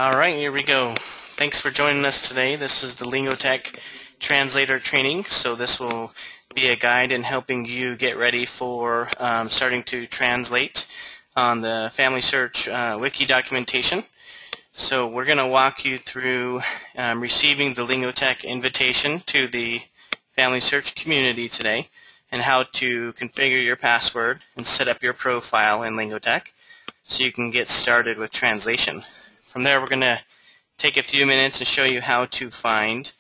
Alright, here we go. Thanks for joining us today. This is the Lingotek Translator training. So this will be a guide in helping you get ready for starting to translate on the Family Search wiki documentation. So we're going to walk you through receiving the Lingotek invitation to the Family Search community today and how to configure your password and set up your profile in Lingotek so you can get started with translation. From there, we're going to take a few minutes and show you how to find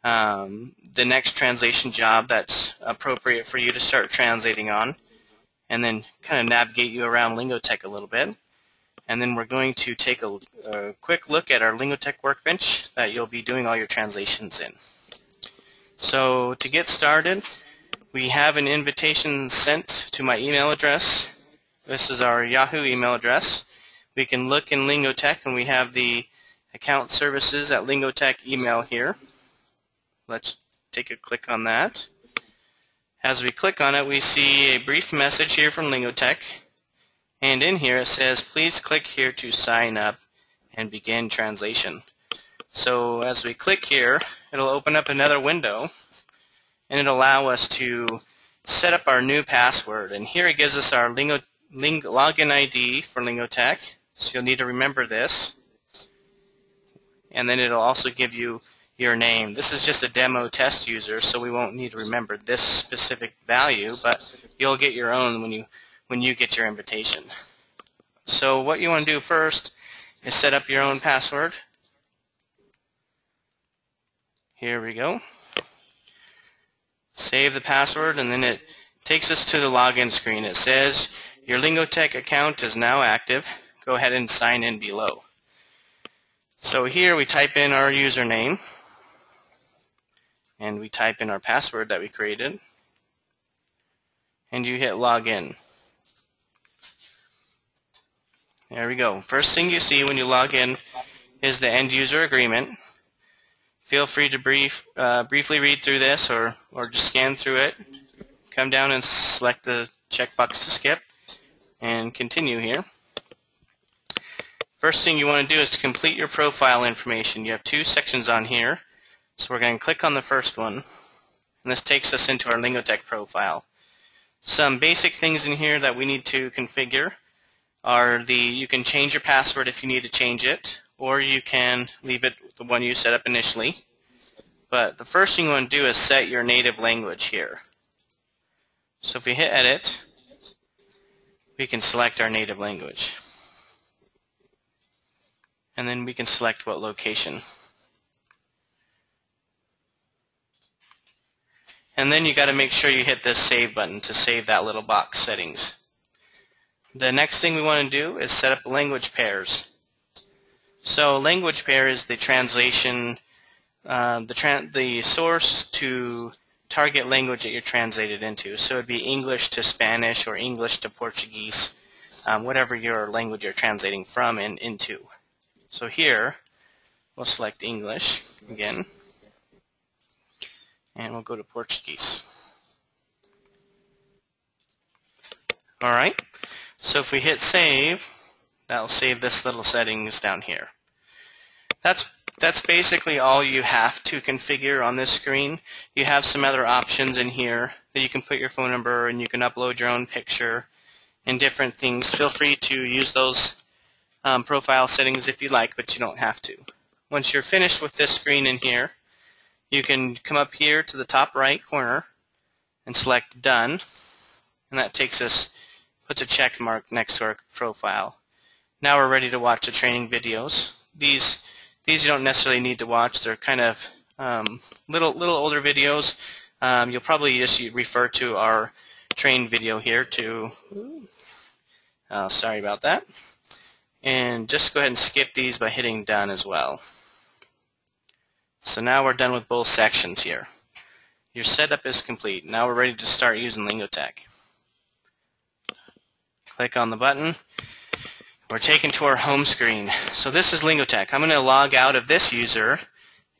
the next translation job that's appropriate for you to start translating on, and then kind of navigate you around Lingotek a little bit. And then we're going to take a quick look at our Lingotek workbench that you'll be doing all your translations in. So to get started, we have an invitation sent to my email address. This is our Yahoo email address. We can look in Lingotek, and we have the account services at Lingotek email here. Let's take a click on that. As we click on it, we see a brief message here from Lingotek, and in here it says, please click here to sign up and begin translation. So as we click here, it'll open up another window, and it'll allow us to set up our new password. And here it gives us our login ID for Lingotek. So you'll need to remember this, and then it'll also give you your name. This is just a demo test user, so we won't need to remember this specific value, but you'll get your own when you get your invitation. So what you want to do first is set up your own password. Here we go. Save the password, and then it takes us to the login screen. It says your Lingotek account is now active. Go ahead and sign in below. So here we type in our username, and we type in our password that we created, and you hit login. There we go. First thing you see when you log in is the end user agreement. Feel free to briefly read through this or just scan through it. Come down and select the checkbox to skip and continue here. First thing you want to do is to complete your profile information. You have two sections on here, so we're going to click on the first one, and this takes us into our Lingotek profile. Some basic things in here that we need to configure are you can change your password if you need to change it, or you can leave it the one you set up initially. But the first thing you want to do is set your native language here. So if we hit edit, we can select our native language. And then we can select what location. And then you got to make sure you hit this save button to save that little box settings. The next thing we want to do is set up language pairs. So language pair is the translation, the source to target language that you're translated into. So it would be English to Spanish or English to Portuguese, whatever your language you're translating from and into. So here, we'll select English again, and we'll go to Portuguese. Alright, so if we hit save, that'll save this little settings down here. That's basically all you have to configure on this screen. You have some other options in here that you can put your phone number, and you can upload your own picture and different things. Feel free to use those profile settings if you like, but you don't have to. Once you're finished with this screen in here, you can come up here to the top right corner and select Done, and that puts a check mark next to our profile. Now we're ready to watch the training videos. These you don't necessarily need to watch. They're kind of little older videos. You'll probably just refer to our train video here to. Sorry about that. And just go ahead and skip these by hitting Done as well. So now we're done with both sections here. Your setup is complete. Now we're ready to start using Lingotek. Click on the button. We're taken to our home screen. So this is Lingotek. I'm going to log out of this user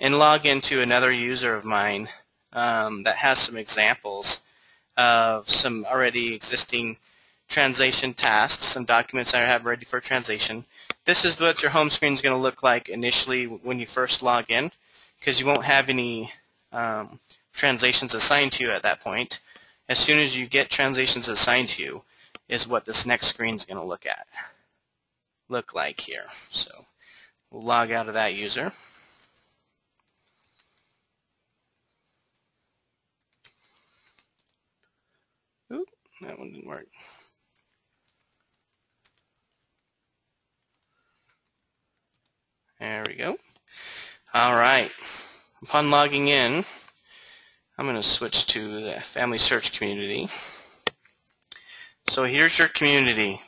and log into another user of mine that has some examples of some already existing translation tasks, some documents I have ready for translation. This is what your home screen is going to look like initially when you first log in, because you won't have any translations assigned to you at that point. As soon as you get translations assigned to you is what this next screen is going to look like here. So we'll log out of that user. Oop, that one didn't work. There we go. All right. Upon logging in, I'm going to switch to the Family Search community. So here's your community.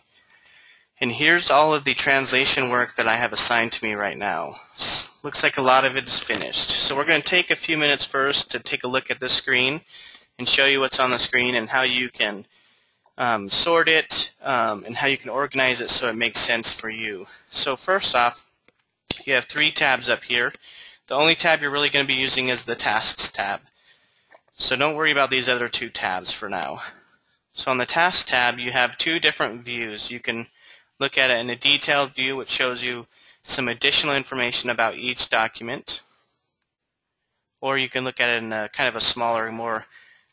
And here's all of the translation work that I have assigned to me right now. Looks like a lot of it is finished. So we're going to take a few minutes first to take a look at this screen and show you what's on the screen and how you can sort it and how you can organize it so it makes sense for you. So first off, you have 3 tabs up here. The only tab you're really going to be using is the Tasks tab. So don't worry about these other 2 tabs for now. So on the Tasks tab, you have 2 different views. You can look at it in a detailed view, which shows you some additional information about each document, or you can look at it in a kind of a smaller, more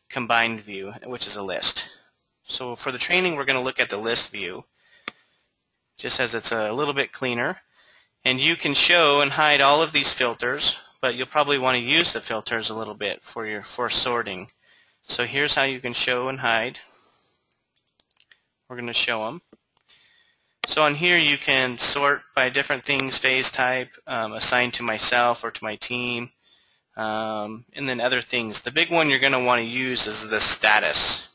combined view, which is a list. So for the training, we're going to look at the list view, just as it's a little bit cleaner. And you can show and hide all of these filters, but you'll probably want to use the filters a little bit for sorting. So here's how you can show and hide. We're going to show them. So on here you can sort by different things, phase type, assigned to myself or to my team, and then other things. The big one you're going to want to use is the status.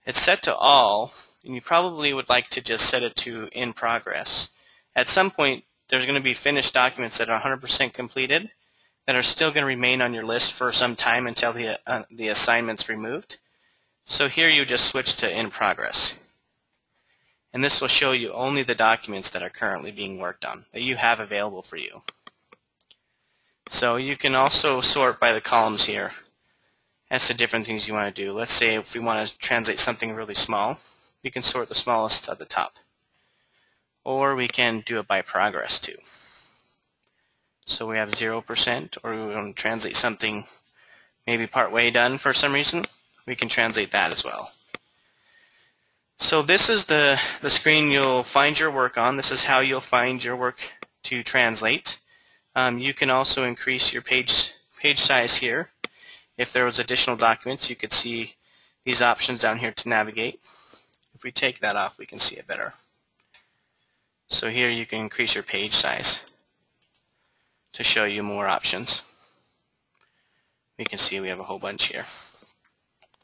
It's set to all, and you probably would like to just set it to in progress. At some point, there's going to be finished documents that are 100% completed that are still going to remain on your list for some time until the assignment's removed. So here you just switch to in progress. And this will show you only the documents that are currently being worked on, that you have available for you. So you can also sort by the columns here. That's the different things you want to do. Let's say if we want to translate something really small, we can sort the smallest at the top. Or we can do it by progress too. So we have 0%, or we want to translate something maybe part way done for some reason, we can translate that as well. So this is the screen you'll find your work on. This is how you'll find your work to translate. You can also increase your page size here. If there was additional documents, you could see these options down here to navigate. If we take that off, we can see it better. So here you can increase your page size to show you more options. We can see we have a whole bunch here.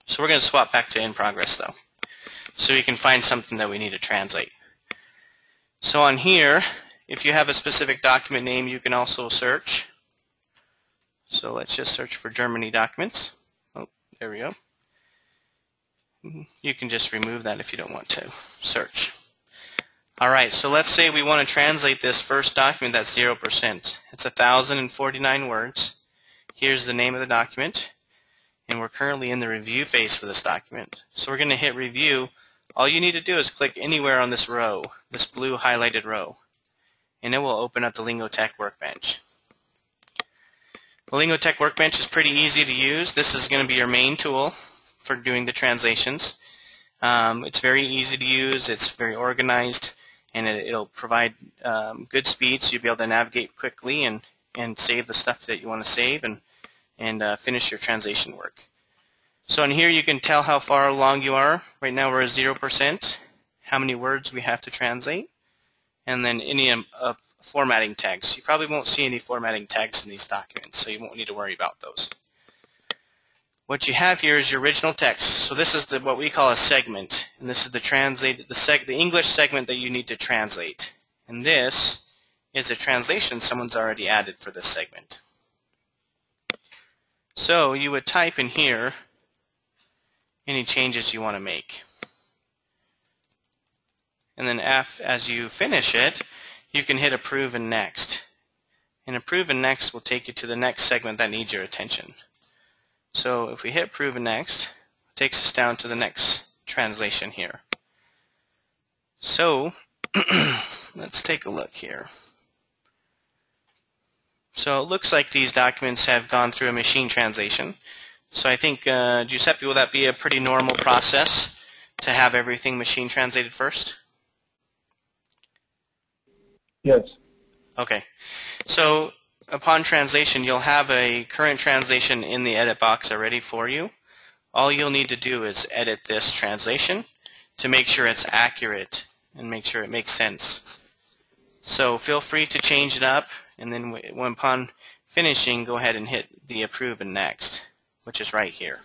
So we're going to swap back to in progress though, so we can find something that we need to translate. So on here, if you have a specific document name, you can also search. So let's just search for Germany documents. Oh, there we go. You can just remove that if you don't want to search. Alright, so let's say we want to translate this first document that's 0%. It's 1,049 words. Here's the name of the document, and we're currently in the review phase for this document. So we're going to hit review. All you need to do is click anywhere on this row, this blue highlighted row, and it will open up the Lingotek workbench. The Lingotek workbench is pretty easy to use. This is going to be your main tool for doing the translations. It's very easy to use, it's very organized, and it'll provide good speed, so you'll be able to navigate quickly and save the stuff that you want to save and finish your translation work. So in here you can tell how far along you are. Right now we're at 0%, how many words we have to translate, and then any formatting tags. You probably won't see any formatting tags in these documents, so you won't need to worry about those. What you have here is your original text. So this is what we call a segment, and this is the English segment that you need to translate. And this is a translation someone's already added for this segment. So you would type in here any changes you want to make. And then as you finish it, you can hit approve and next. And approve and next will take you to the next segment that needs your attention. So if we hit approve and next, it takes us down to the next translation here. So let's take a look here. So it looks like these documents have gone through a machine translation. So I think, Giuseppe, will that be a pretty normal process to have everything machine translated first? Yes. Okay. So upon translation, you'll have a current translation in the edit box already for you. All you'll need to do is edit this translation to make sure it's accurate and make sure it makes sense. So feel free to change it up, and then when upon finishing, go ahead and hit the approve and next, which is right here.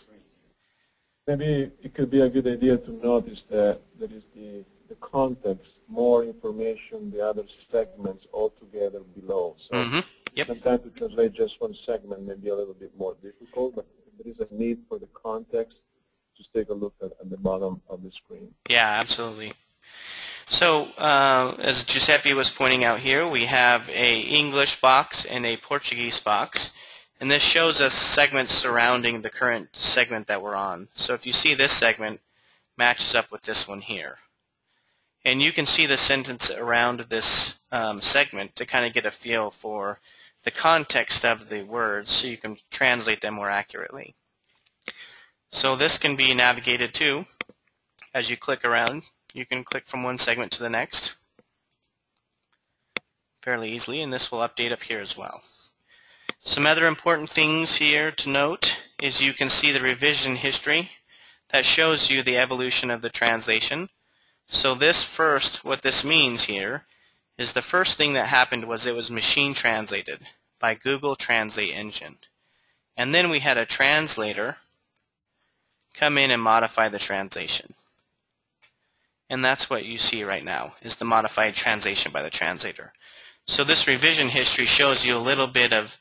Maybe it could be a good idea to notice that there is the context, more information, the other segments all together below. So Yep. sometimes to translate just one segment may be a little bit more difficult, but if there is a need for the context, just take a look at the bottom of the screen. Yeah, absolutely. So as Giuseppe was pointing out here, we have a English box and a Portuguese box. And this shows us segments surrounding the current segment that we're on. So if you see this segment matches up with this one here. And you can see the sentence around this segment to kind of get a feel for the context of the words so you can translate them more accurately. So this can be navigated too. As you click around, you can click from one segment to the next fairly easily, and this will update up here as well. Some other important things here to note is you can see the revision history that shows you the evolution of the translation. So this first, what this means here, is the first thing that happened was it was machine translated by Google Translate Engine. And then we had a translator come in and modify the translation. And that's what you see right now, is the modified translation by the translator. So this revision history shows you a little bit of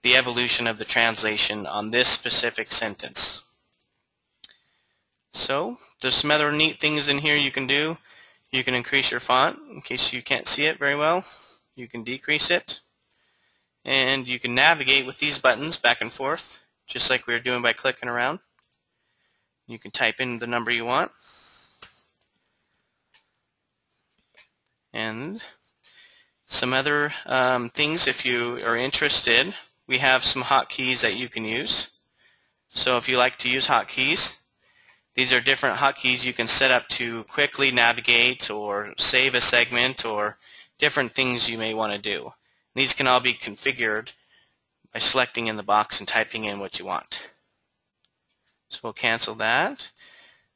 the evolution of the translation on this specific sentence. So there's some other neat things in here you can do. You can increase your font in case you can't see it very well. You can decrease it. And you can navigate with these buttons back and forth, just like we were doing by clicking around. You can type in the number you want. And some other things, if you are interested, we have some hotkeys that you can use. So if you like to use hotkeys, these are different hotkeys you can set up to quickly navigate or save a segment or different things you may want to do. These can all be configured by selecting in the box and typing in what you want. So we'll cancel that.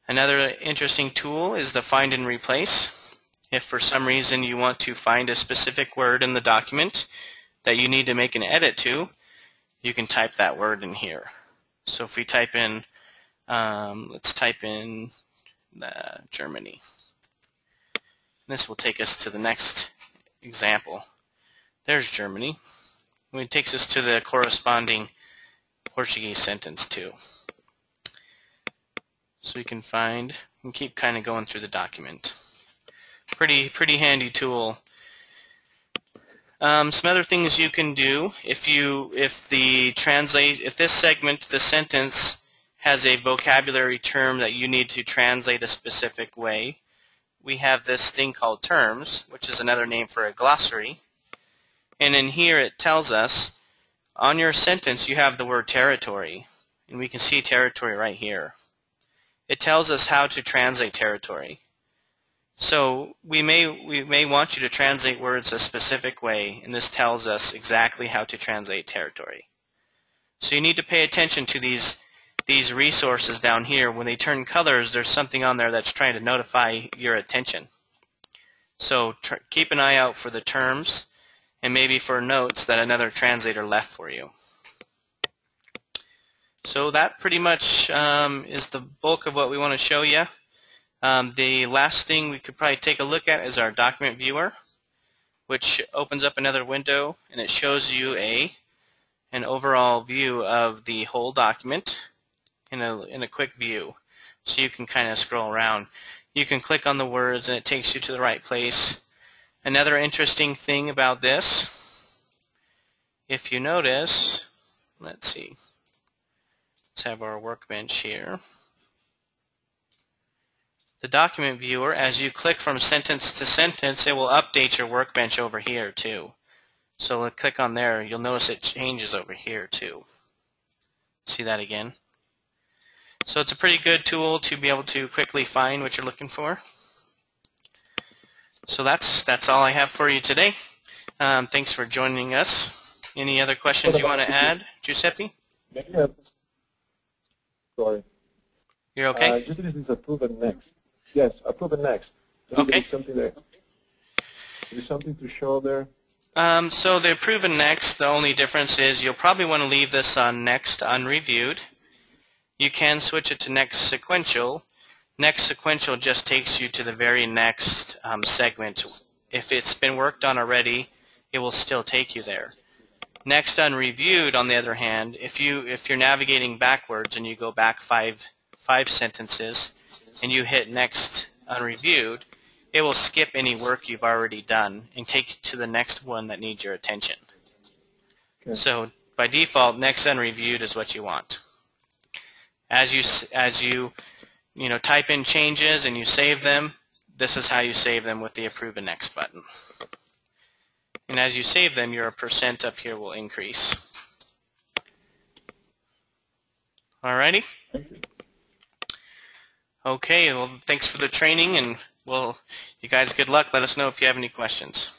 Another interesting tool is the find and replace. If for some reason you want to find a specific word in the document that you need to make an edit to, you can type that word in here. So if we type in, let's type in Germany. This will take us to the next example. There's Germany. It takes us to the corresponding Portuguese sentence too. So we can find and keep kind of going through the document. Pretty handy tool. Some other things you can do if this segment, the sentence, has a vocabulary term that you need to translate a specific way, we have this thing called terms, which is another name for a glossary. And in here it tells us on your sentence you have the word territory, and we can see territory right here. It tells us how to translate territory. So we may want you to translate words a specific way, and this tells us exactly how to translate territory. So you need to pay attention to these resources down here. When they turn colors, there's something on there that's trying to notify your attention. So keep an eye out for the terms and maybe for notes that another translator left for you. So that pretty much is the bulk of what we want to show you. The last thing we could probably take a look at is our document viewer, which opens up another window and it shows you an overall view of the whole document in a quick view. So you can kind of scroll around. You can click on the words and it takes you to the right place. Another interesting thing about this, if you notice, let's see, let's have our workbench here. the document viewer, as you click from sentence to sentence, it will update your workbench over here too. So we'll click on there, you'll notice it changes over here too. See that again? So it's a pretty good tool to be able to quickly find what you're looking for. So that's all I have for you today. Thanks for joining us. Any other questions you want to add, Giuseppe? Sorry. You're okay? Just this is approve and next. Yes, approve and next. Okay. There is something to show there. So the approve and next, the only difference is you'll probably want to leave this on next unreviewed. You can switch it to next sequential. Next sequential just takes you to the very next segment. If it's been worked on already, it will still take you there. Next unreviewed, on the other hand, if you're navigating backwards and you go back five sentences and you hit next unreviewed, it will skip any work you've already done and take you to the next one that needs your attention. Okay. So by default, next unreviewed is what you want. As you type in changes and you save them, this is how you save them with the approve and next button. And as you save them, your percent up here will increase. Alrighty? Okay, well, thanks for the training, and you guys, good luck. Let us know if you have any questions.